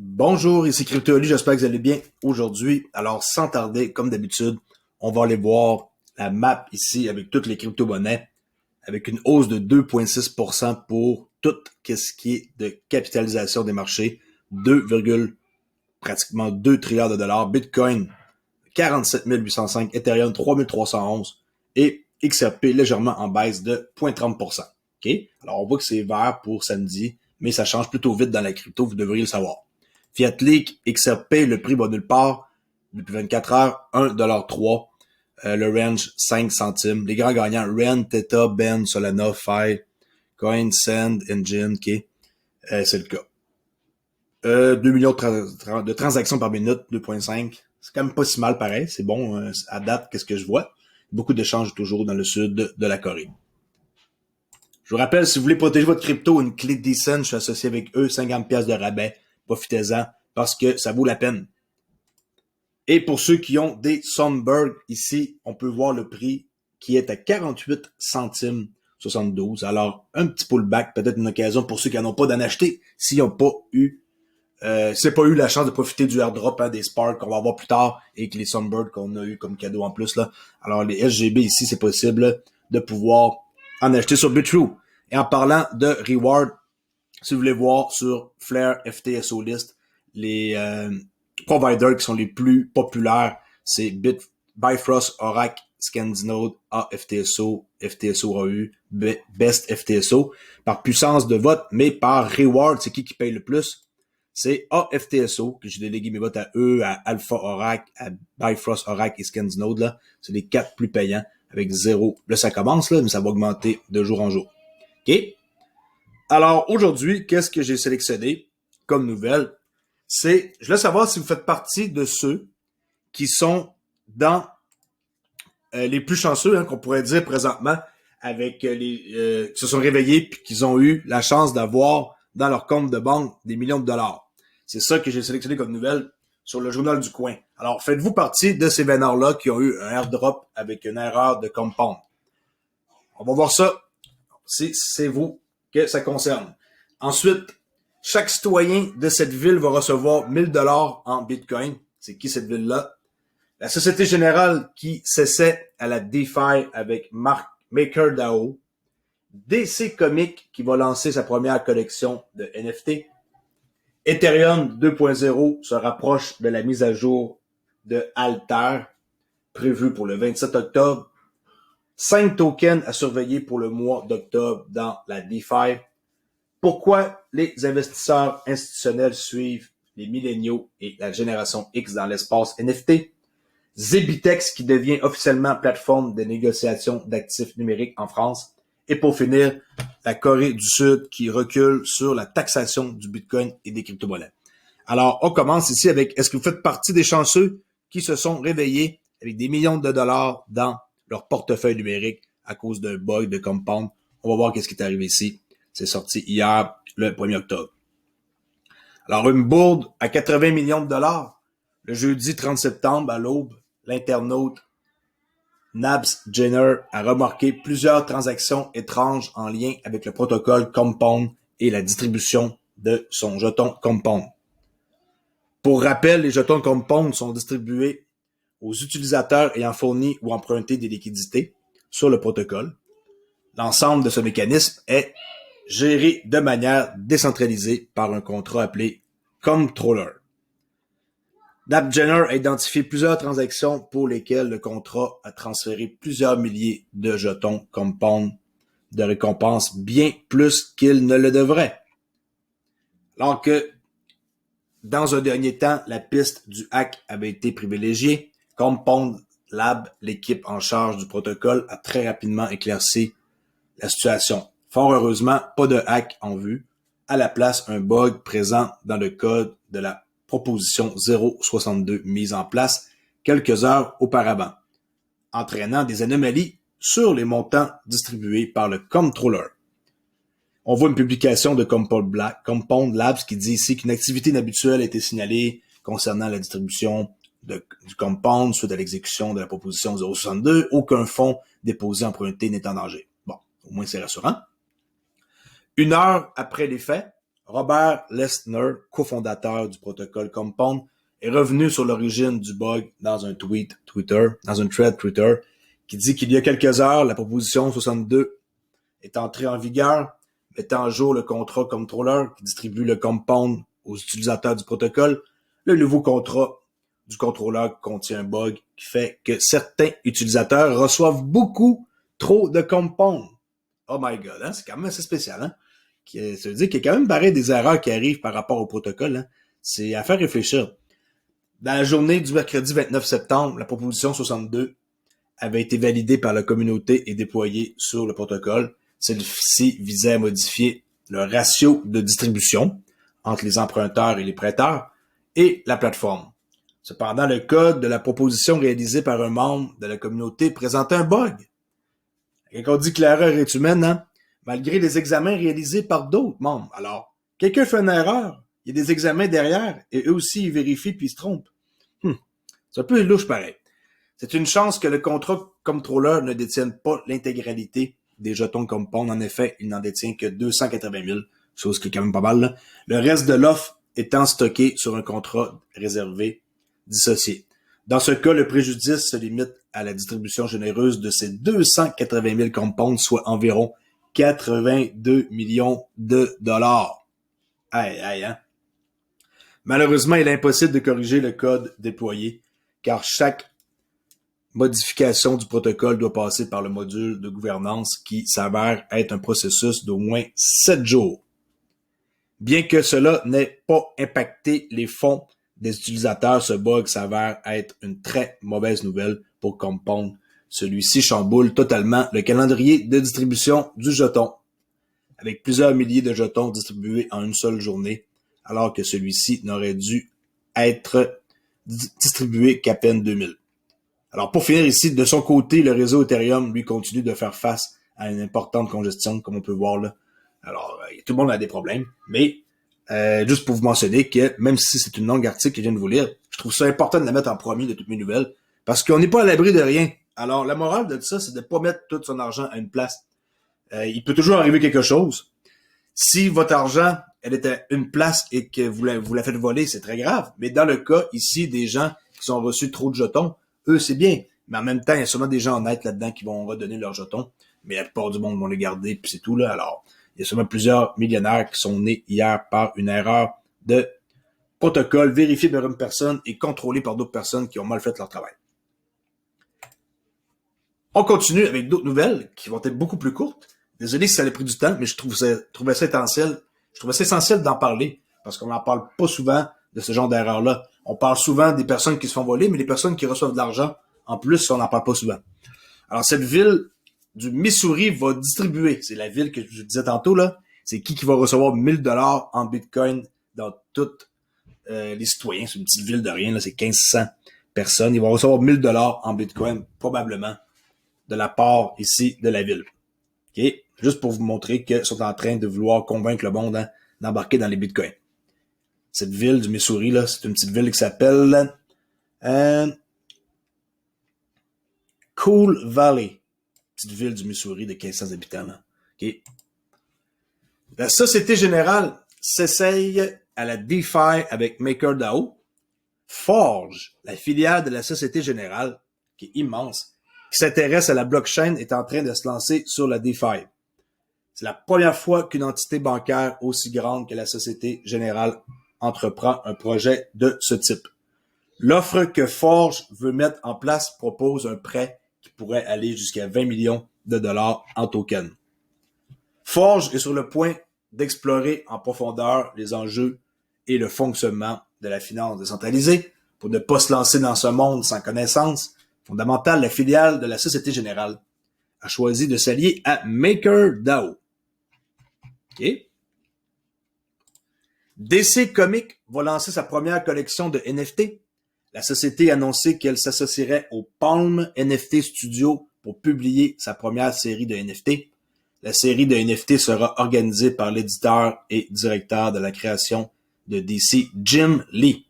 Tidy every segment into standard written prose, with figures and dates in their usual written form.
Bonjour, ici CryptoOli, j'espère que vous allez bien aujourd'hui. Alors, sans tarder, comme d'habitude, on va aller voir la map ici avec toutes les crypto-monnaies, avec une hausse de 2,6% pour tout ce qui est de capitalisation des marchés, pratiquement 2 trilliards de dollars, Bitcoin 47 805, Ethereum 3311 et XRP légèrement en baisse de 0,30%. OK? Alors, on voit que c'est vert pour samedi, mais ça change plutôt vite dans la crypto, vous devriez le savoir. Fiat Leak, XRP, le prix va nulle part. Depuis 24 heures, 1,3$. Le range, 5 centimes. Les grands gagnants, REN, Theta, Ben, Solana, Fi, Coin, Send, Engine, OK. C'est le cas. 2 millions de transactions par minute, 2,5. C'est quand même pas si mal pareil. C'est bon, à date, qu'est-ce que je vois. Beaucoup d'échanges toujours dans le sud de la Corée. Je vous rappelle, si vous voulez protéger votre crypto, une clé Decent, je suis associé avec eux, 50$ de rabais. Profitez-en parce que ça vaut la peine. Et pour ceux qui ont des Sunberg, ici, on peut voir le prix qui est à 48 centimes 72. Alors, un petit pullback, peut-être une occasion pour ceux qui n'en ont pas d'en acheter, s'ils n'ont pas eu la chance de profiter du airdrop des Spark qu'on va avoir plus tard et que les Sunbird qu'on a eu comme cadeau en plus là. Alors les SGB ici, c'est possible de pouvoir en acheter sur Bitrue. Et en parlant de reward, si vous voulez voir sur Flare FTSO List, les providers qui sont les plus populaires, c'est Bifrost, Oracle, Scandinode, AFTSO, FTSO AU, Best FTSO, par puissance de vote, mais par reward, c'est qui paye le plus? C'est AFTSO, que j'ai délégué mes votes à eux, à Alpha Oracle, à Bifrost Oracle et Scandinode, là. C'est les 4 plus payants, avec 0. Là, ça commence, là, mais ça va augmenter de jour en jour. OK? Alors, aujourd'hui, qu'est-ce que j'ai sélectionné comme nouvelle? C'est, je voulais savoir si vous faites partie de ceux qui sont dans les plus chanceux, qu'on pourrait dire présentement, avec qui se sont réveillés puis qu'ils ont eu la chance d'avoir dans leur compte de banque des millions de dollars. C'est ça que j'ai sélectionné comme nouvelle sur le journal du coin. Alors, faites-vous partie de ces vénards-là qui ont eu un airdrop avec une erreur de compound? On va voir ça. C'est vous que ça concerne. Ensuite, chaque citoyen de cette ville va recevoir 1000 dollars en Bitcoin. C'est qui cette ville-là? La Société Générale qui s'essaie à la DeFi avec MakerDAO. DC Comics qui va lancer sa première collection de NFT. Ethereum 2.0 se rapproche de la mise à jour de Alter, prévue pour le 27 octobre. 5 tokens à surveiller pour le mois d'octobre dans la DeFi. Pourquoi les investisseurs institutionnels suivent les milléniaux et la génération X dans l'espace NFT? Zebitex qui devient officiellement plateforme de négociation d'actifs numériques en France. Et pour finir, la Corée du Sud qui recule sur la taxation du Bitcoin et des crypto-monnaies. Alors, on commence ici avec, est-ce que vous faites partie des chanceux qui se sont réveillés avec des millions de dollars dans leur portefeuille numérique à cause d'un bug de compound? On va voir qu'est-ce qui est arrivé ici. C'est sorti hier, le 1er octobre. Alors, une bourde à 80 millions de dollars. Le jeudi 30 septembre, à l'aube, l'internaute Nabs Jenner a remarqué plusieurs transactions étranges en lien avec le protocole Compound et la distribution de son jeton Compound. Pour rappel, les jetons Compound sont distribués aux utilisateurs ayant fourni ou emprunté des liquidités sur le protocole. L'ensemble de ce mécanisme est géré de manière décentralisée par un contrat appelé Comptroller. Nabs Jenner a identifié plusieurs transactions pour lesquelles le contrat a transféré plusieurs milliers de jetons Compound de récompense bien plus qu'il ne le devrait. Alors que, dans un dernier temps, la piste du hack avait été privilégiée, Compound Lab, l'équipe en charge du protocole, a très rapidement éclairci la situation. Fort heureusement, pas de hack en vue. À la place, un bug présent dans le code de la proposition 0.62 mise en place quelques heures auparavant, entraînant des anomalies sur les montants distribués par le controller. On voit une publication de Compound Labs qui dit ici qu'une activité inhabituelle a été signalée concernant la distribution du Compound suite à l'exécution de la proposition 0.62. Aucun fonds déposé emprunté n'est en danger. Bon, au moins c'est rassurant. 1 heure après les faits, Robert Lestner, cofondateur du protocole Compound, est revenu sur l'origine du bug dans un thread Twitter, qui dit qu'il y a quelques heures, la proposition 62 est entrée en vigueur, mettant à jour le contrat controller qui distribue le Compound aux utilisateurs du protocole. Le nouveau contrat du contrôleur contient un bug qui fait que certains utilisateurs reçoivent beaucoup trop de Compound. Oh my god, hein? C'est quand même assez spécial, hein? Ça veut dire qu'il y a quand même pareil des erreurs qui arrivent par rapport au protocole, hein? C'est à faire réfléchir. Dans la journée du mercredi 29 septembre, la proposition 62 avait été validée par la communauté et déployée sur le protocole. Celle-ci visait à modifier le ratio de distribution entre les emprunteurs et les prêteurs et la plateforme. Cependant, le code de la proposition réalisé par un membre de la communauté présentait un bug. Quand on dit que l'erreur est humaine, hein? Malgré les examens réalisés par d'autres membres. Alors, quelqu'un fait une erreur, il y a des examens derrière, et eux aussi, ils vérifient puis ils se trompent. C'est un peu louche pareil. C'est une chance que le contrat controller ne détienne pas l'intégralité des jetons Compound. En effet, il n'en détient que 280 000, chose qui est quand même pas mal, là. Le reste de l'offre étant stocké sur un contrat réservé dissocié. Dans ce cas, le préjudice se limite à la distribution généreuse de ces 280 000 Compound, soit environ 82 millions de dollars. Aïe, hein? Malheureusement, il est impossible de corriger le code déployé, car chaque modification du protocole doit passer par le module de gouvernance qui s'avère être un processus d'au moins 7 jours. Bien que cela n'ait pas impacté les fonds des utilisateurs, ce bug s'avère être une très mauvaise nouvelle pour Compound. Celui-ci chamboule totalement le calendrier de distribution du jeton, avec plusieurs milliers de jetons distribués en une seule journée, alors que celui-ci n'aurait dû être distribué qu'à peine 2000. Alors, pour finir ici, de son côté, le réseau Ethereum, lui, continue de faire face à une importante congestion, comme on peut voir là. Alors, tout le monde a des problèmes, mais juste pour vous mentionner que, même si c'est une longue article que je viens de vous lire, je trouve ça important de la mettre en premier de toutes mes nouvelles, parce qu'on n'est pas à l'abri de rien. Alors, la morale de tout ça, c'est de ne pas mettre tout son argent à une place. Il peut toujours arriver quelque chose. Si votre argent, elle est à une place et que vous la faites voler, c'est très grave. Mais dans le cas, ici, des gens qui ont reçu trop de jetons, eux, c'est bien. Mais en même temps, il y a sûrement des gens honnêtes là-dedans qui vont redonner leurs jetons. Mais la plupart du monde vont les garder, puis c'est tout, là. Alors, il y a sûrement plusieurs millionnaires qui sont nés hier par une erreur de protocole vérifié par une personne et contrôlé par d'autres personnes qui ont mal fait leur travail. On continue avec d'autres nouvelles qui vont être beaucoup plus courtes. Désolé si ça a pris du temps, mais je trouvais ça essentiel d'en parler parce qu'on n'en parle pas souvent de ce genre d'erreur-là. On parle souvent des personnes qui se font voler, mais les personnes qui reçoivent de l'argent, en plus, on n'en parle pas souvent. Alors, cette ville du Missouri va distribuer, c'est la ville que je disais tantôt, là, c'est qui va recevoir 1000 $ en Bitcoin dans toutes les citoyens. C'est une petite ville de rien, là, c'est 1500 personnes. Ils vont recevoir 1000 $ en Bitcoin, probablement, de la part ici de la ville. OK? Juste pour vous montrer qu'ils sont en train de vouloir convaincre le monde d'embarquer dans les bitcoins. Cette ville du Missouri, là, c'est une petite ville qui s'appelle Cool Valley. Petite ville du Missouri de 1500 habitants. Là. OK? La Société Générale s'essaye à la DeFi avec MakerDAO. Forge, la filiale de la Société Générale, qui est immense, qui s'intéresse à la blockchain, est en train de se lancer sur la DeFi. C'est la première fois qu'une entité bancaire aussi grande que la Société Générale entreprend un projet de ce type. L'offre que Forge veut mettre en place propose un prêt qui pourrait aller jusqu'à 20 millions de dollars en tokens. Forge est sur le point d'explorer en profondeur les enjeux et le fonctionnement de la finance décentralisée pour ne pas se lancer dans ce monde sans connaissance fondamentale. La filiale de la Société Générale a choisi de s'allier à MakerDAO. Okay. DC Comics va lancer sa première collection de NFT. La société a annoncé qu'elle s'associerait au Palm NFT Studio pour publier sa première série de NFT. La série de NFT sera organisée par l'éditeur et directeur de la création de DC, Jim Lee.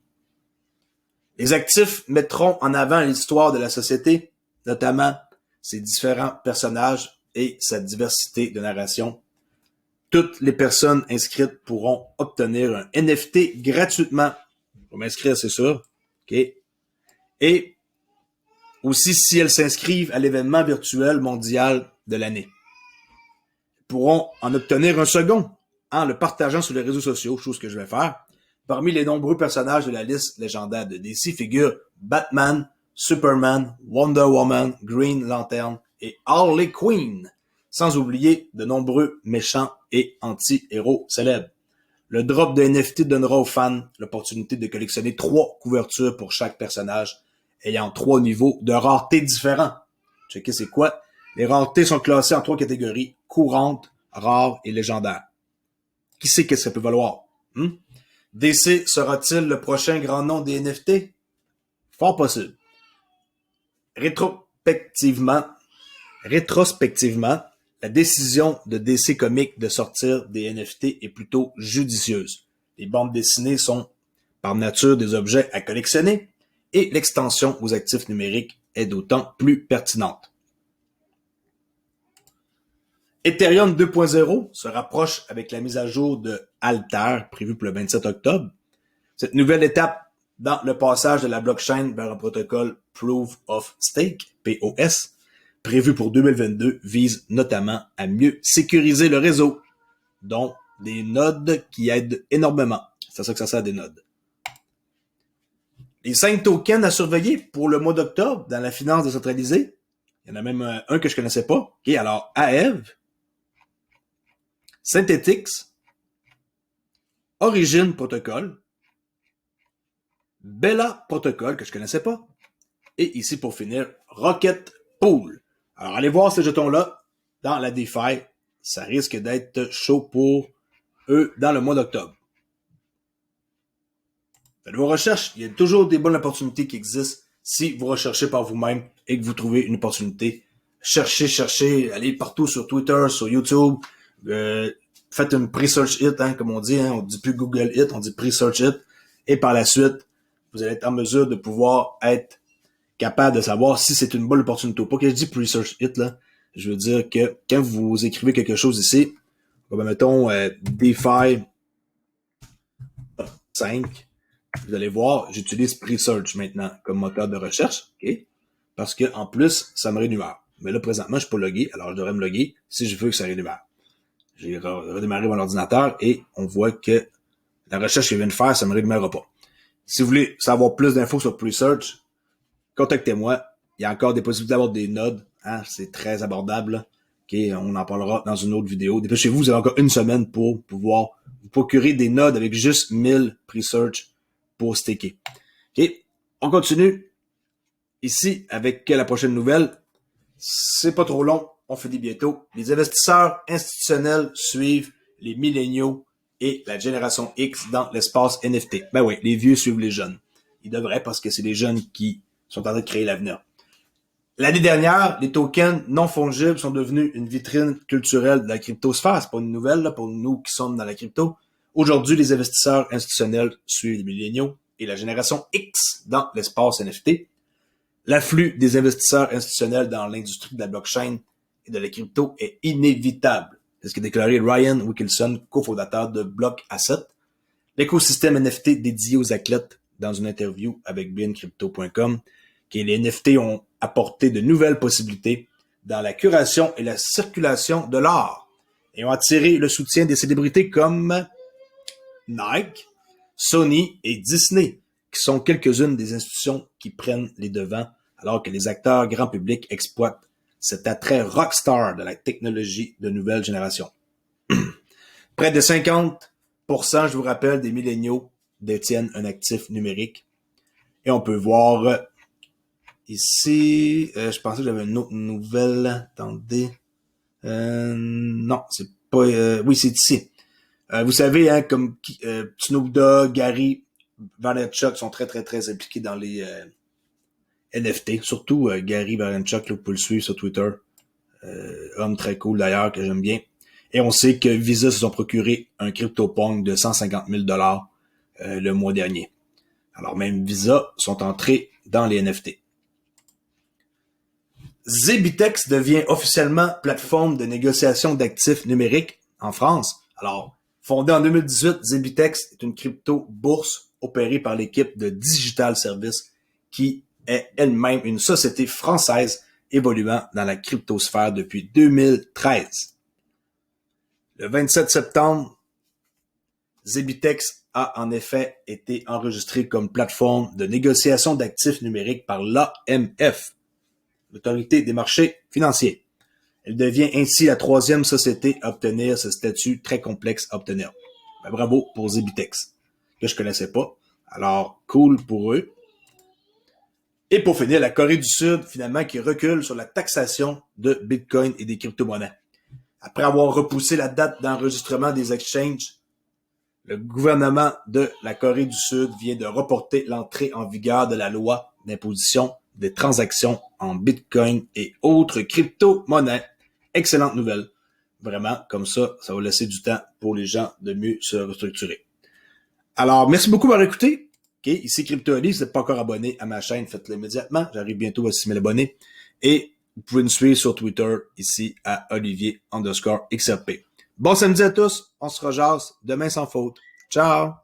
Les actifs mettront en avant l'histoire de la société, notamment ses différents personnages et sa diversité de narration. toutes les personnes inscrites pourront obtenir un NFT gratuitement. Je vais m'inscrire, c'est sûr. OK. Et aussi, si elles s'inscrivent à l'événement virtuel mondial de l'année, elles pourront en obtenir un second en le partageant sur les réseaux sociaux, chose que je vais faire. Parmi les nombreux personnages de la liste légendaire de DC figurent Batman, Superman, Wonder Woman, Green Lantern et Harley Quinn, sans oublier de nombreux méchants et anti-héros célèbres. Le drop de NFT donnera aux fans l'opportunité de collectionner 3 couvertures pour chaque personnage, ayant 3 niveaux de rareté différents. Checkez c'est quoi? Les raretés sont classées en 3 catégories, courantes, rares et légendaires. Qui sait qu'est-ce que ça peut valoir? DC sera-t-il le prochain grand nom des NFT? Fort possible. Rétrospectivement, la décision de DC Comics de sortir des NFT est plutôt judicieuse. Les bandes dessinées sont par nature des objets à collectionner et l'extension aux actifs numériques est d'autant plus pertinente. Ethereum 2.0 se rapproche avec la mise à jour de Alter, prévue pour le 27 octobre. Cette nouvelle étape dans le passage de la blockchain vers un protocole Proof of Stake, POS, prévu pour 2022, vise notamment à mieux sécuriser le réseau, dont des nodes qui aident énormément. C'est ça que ça sert des nodes. Les 5 tokens à surveiller pour le mois d'octobre dans la finance décentralisée. Il y en a même un que je connaissais pas. OK, alors AEV, Synthetix, Origin Protocol, Bella Protocol, que je connaissais pas, et ici pour finir, Rocket Pool. Alors allez voir ces jetons-là dans la DeFi, ça risque d'être chaud pour eux dans le mois d'octobre. Faites vos recherches, il y a toujours des bonnes opportunités qui existent si vous recherchez par vous-même et que vous trouvez une opportunité. Cherchez, allez partout sur Twitter, sur YouTube, faites une pre-search hit, comme on dit, on dit plus Google hit, on dit pre-search hit, et par la suite, vous allez être en mesure de pouvoir être capable de savoir si c'est une bonne opportunité ou pas. Quand je dis pre-search hit, là, je veux dire que quand vous écrivez quelque chose ici, mettons DeFi 5, vous allez voir, j'utilise pre-search maintenant comme moteur de recherche, ok? Parce que en plus, ça me rémunère. Mais là, présentement, je suis pas logué, alors je devrais me loguer si je veux que ça rémunère. J'ai redémarré mon ordinateur et on voit que la recherche que je viens de faire, ça me rémunérera pas. Si vous voulez savoir plus d'infos sur pre-search, contactez-moi. Il y a encore des possibilités d'avoir des nodes. C'est très abordable. Là. Okay, on en parlera dans une autre vidéo. Dépêchez-vous, vous avez encore une semaine pour pouvoir vous procurer des nodes avec juste 1000 pre-search pour staker. OK, on continue ici avec la prochaine nouvelle. C'est pas trop long, on finit bientôt. Les investisseurs institutionnels suivent les milléniaux et la génération X dans l'espace NFT. Ben oui, les vieux suivent les jeunes. Ils devraient parce que c'est les jeunes qui sont en train de créer l'avenir. L'année dernière, les tokens non fongibles sont devenus une vitrine culturelle de la cryptosphère. C'est pas une nouvelle là, pour nous qui sommes dans la crypto. Aujourd'hui, les investisseurs institutionnels suivent les milléniaux et la génération X dans l'espace NFT. L'afflux des investisseurs institutionnels dans l'industrie de la blockchain et de la crypto est inévitable. C'est ce qu'a déclaré Ryan Wilkinson, cofondateur de Block Asset, l'écosystème NFT dédié aux athlètes dans une interview avec BNCrypto.com, que les NFT ont apporté de nouvelles possibilités dans la curation et la circulation de l'art et ont attiré le soutien des célébrités comme Nike, Sony et Disney, qui sont quelques-unes des institutions qui prennent les devants alors que les acteurs grand public exploitent cet attrait rockstar de la technologie de nouvelle génération. Près de 50%, je vous rappelle, des milléniaux détiennent un actif numérique. Et on peut voir ici, je pensais que j'avais une autre nouvelle. Attendez. Non, c'est pas... oui, c'est ici. Vous savez, comme Snoop Dogg, Gary Vaynerchuk sont très, très, très impliqués dans les NFT. Surtout Gary Vaynerchuk, là, vous pouvez le suivre sur Twitter. Homme très cool d'ailleurs, que j'aime bien. Et on sait que Visa se sont procuré un CryptoPunk de 150 000 $ le mois dernier. Alors même Visa sont entrés dans les NFT. Zebitex devient officiellement plateforme de négociation d'actifs numériques en France. Alors, fondée en 2018, Zebitex est une crypto-bourse opérée par l'équipe de Digital Service qui est elle-même une société française évoluant dans la cryptosphère depuis 2013. Le 27 septembre, Zebitex a en effet été enregistré comme plateforme de négociation d'actifs numériques par l'AMF, l'Autorité des marchés financiers. Elle devient ainsi la 3e société à obtenir ce statut très complexe à obtenir. Ben, bravo pour Zebitex, que je connaissais pas. Alors, cool pour eux. Et pour finir, la Corée du Sud, finalement, qui recule sur la taxation de Bitcoin et des crypto-monnaies. Après avoir repoussé la date d'enregistrement des exchanges, le gouvernement de la Corée du Sud vient de reporter l'entrée en vigueur de la loi d'imposition des transactions en Bitcoin et autres crypto-monnaies. Excellente nouvelle. Vraiment, comme ça va laisser du temps pour les gens de mieux se restructurer. Alors, merci beaucoup d'avoir écouté. Okay, ici CryptoOli, si vous n'êtes pas encore abonné à ma chaîne, faites-le immédiatement. J'arrive bientôt à 6000 abonnés. Et vous pouvez nous suivre sur Twitter, ici, à Olivier_XRP. Bon samedi à tous, on se rejase demain sans faute. Ciao!